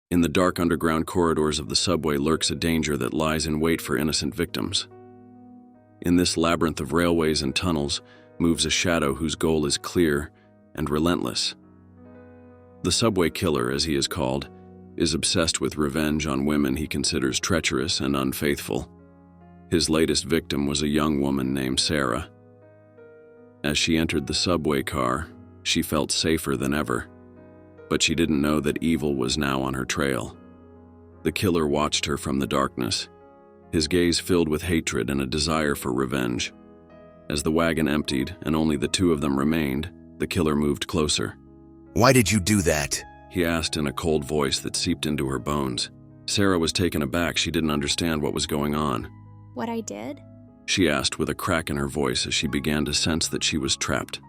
In the dark underground corridors of the subway lurks a danger that lies in wait for innocent victims. In this labyrinth of railways and tunnels moves a shadow whose goal is clear and relentless. The subway killer, as he is called, is obsessed with revenge on women he considers treacherous and unfaithful. His latest victim was a young woman named Sarah. As she entered the subway car, she felt safer than ever. But she didn't know that evil was now on her trail. The killer watched her from the darkness, his gaze filled with hatred and a desire for revenge. As the wagon emptied and only the two of them remained, the killer moved closer. "Why did you do that?" he asked in a cold voice that seeped into her bones. Sarah was taken aback. She didn't understand what was going on. What I did? She asked with a crack in her voice as she began to sense that she was trapped.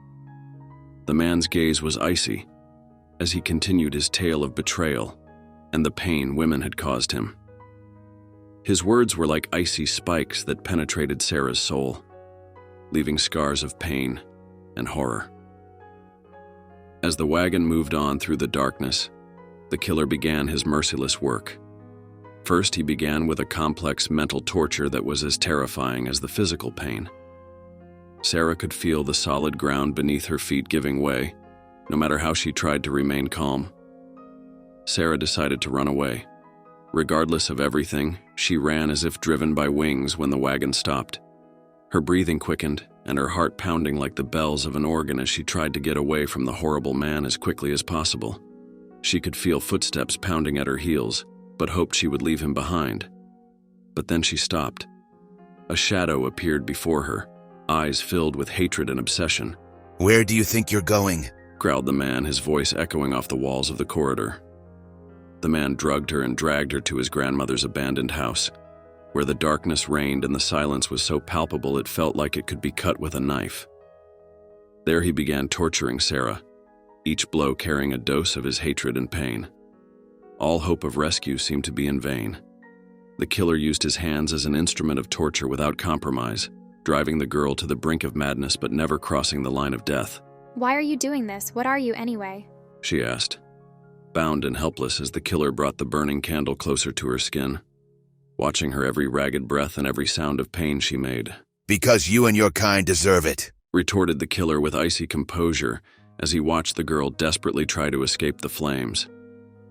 The man's gaze was icy as he continued his tale of betrayal and the pain women had caused him. His words were like icy spikes that penetrated Sarah's soul, leaving scars of pain and horror. As the wagon moved on through the darkness, the killer began his merciless work. First, he began with a complex mental torture that was as terrifying as the physical pain. Sarah could feel the solid ground beneath her feet giving way, no matter how she tried to remain calm. Sarah decided to run away. Regardless of everything, she ran as if driven by wings when the wagon stopped. Her breathing quickened, and her heart pounding like the bells of an organ as she tried to get away from the horrible man as quickly as possible. She could feel footsteps pounding at her heels, but hoped she would leave him behind. But then she stopped. A shadow appeared before her, eyes filled with hatred and obsession. "Where do you think you're going?" growled the man, his voice echoing off the walls of the corridor. The man drugged her and dragged her to his grandmother's abandoned house, where the darkness reigned and the silence was so palpable it felt like it could be cut with a knife. There he began torturing Sarah, each blow carrying a dose of his hatred and pain. All hope of rescue seemed to be in vain. The killer used his hands as an instrument of torture without compromise, driving the girl to the brink of madness but never crossing the line of death. Why are you doing this? What are you anyway? She asked, bound and helpless as the killer brought the burning candle closer to her skin, watching her every ragged breath and every sound of pain she made. "Because you and your kind deserve it," retorted the killer with icy composure as he watched the girl desperately try to escape the flames.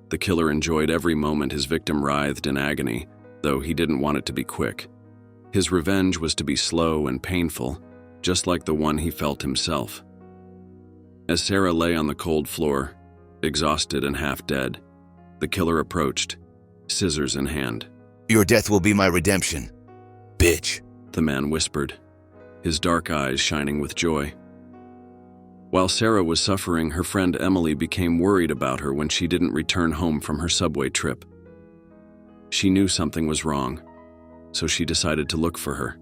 The killer enjoyed every moment his victim writhed in agony, though he didn't want it to be quick. His revenge was to be slow and painful, just like the one he felt himself. As Sarah lay on the cold floor, exhausted and half dead, the killer approached, scissors in hand. "Your death will be my redemption, bitch," the man whispered, his dark eyes shining with joy. While Sarah was suffering, her friend Emily became worried about her when she didn't return home from her subway trip. She knew something was wrong, so she decided to look for her.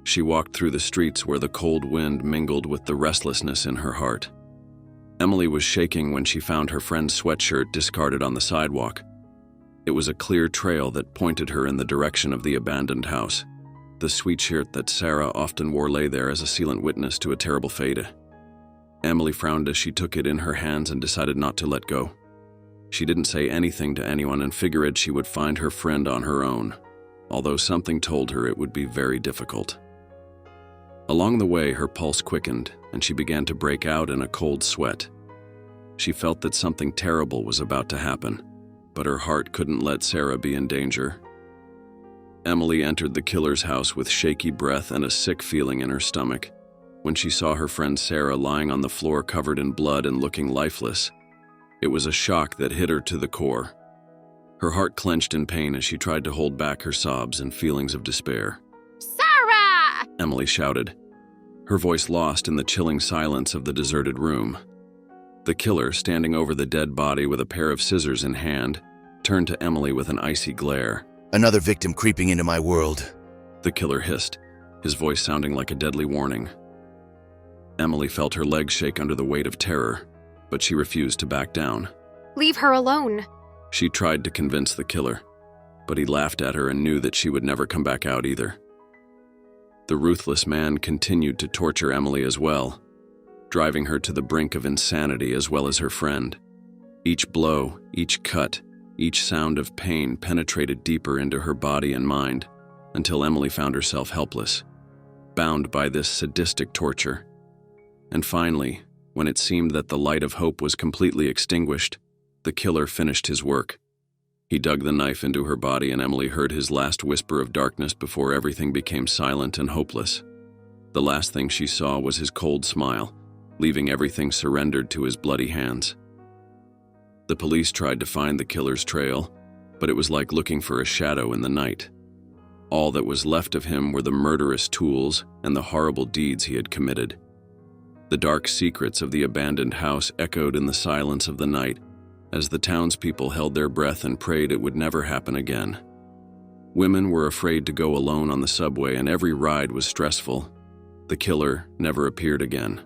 She walked through the streets where the cold wind mingled with the restlessness in her heart. Emily was shaking when she found her friend's sweatshirt discarded on the sidewalk. It was a clear trail that pointed her in the direction of the abandoned house. The sweatshirt that Sarah often wore lay there as a silent witness to a terrible fate. Emily frowned as she took it in her hands and decided not to let go. She didn't say anything to anyone and figured she would find her friend on her own, although something told her it would be very difficult. Along the way, her pulse quickened, and she began to break out in a cold sweat. She felt that something terrible was about to happen, but her heart couldn't let Sarah be in danger. Emily entered the killer's house with shaky breath and a sick feeling in her stomach. When she saw her friend Sarah lying on the floor covered in blood and looking lifeless, it was a shock that hit her to the core. Her heart clenched in pain as she tried to hold back her sobs and feelings of despair. Sarah! Emily shouted, her voice lost in the chilling silence of the deserted room. The killer, standing over the dead body with a pair of scissors in hand, turned to Emily with an icy glare. "Another victim creeping into my world," the killer hissed, his voice sounding like a deadly warning. Emily felt her legs shake under the weight of terror, but she refused to back down. Leave her alone. She tried to convince the killer, but he laughed at her and knew that she would never come back out either. The ruthless man continued to torture Emily as well, driving her to the brink of insanity as well as her friend. Each blow, each cut, Each sound of pain penetrated deeper into her body and mind, until Emily found herself helpless, bound by this sadistic torture. And finally, when it seemed that the light of hope was completely extinguished, the killer finished his work. He dug the knife into her body, and Emily heard his last whisper of darkness before everything became silent and hopeless. The last thing she saw was his cold smile, leaving everything surrendered to his bloody hands. The police tried to find the killer's trail, but it was like looking for a shadow in the night. All that was left of him were the murderous tools and the horrible deeds he had committed. The dark secrets of the abandoned house echoed in the silence of the night as the townspeople held their breath and prayed it would never happen again. Women were afraid to go alone on the subway, and every ride was stressful. The killer never appeared again.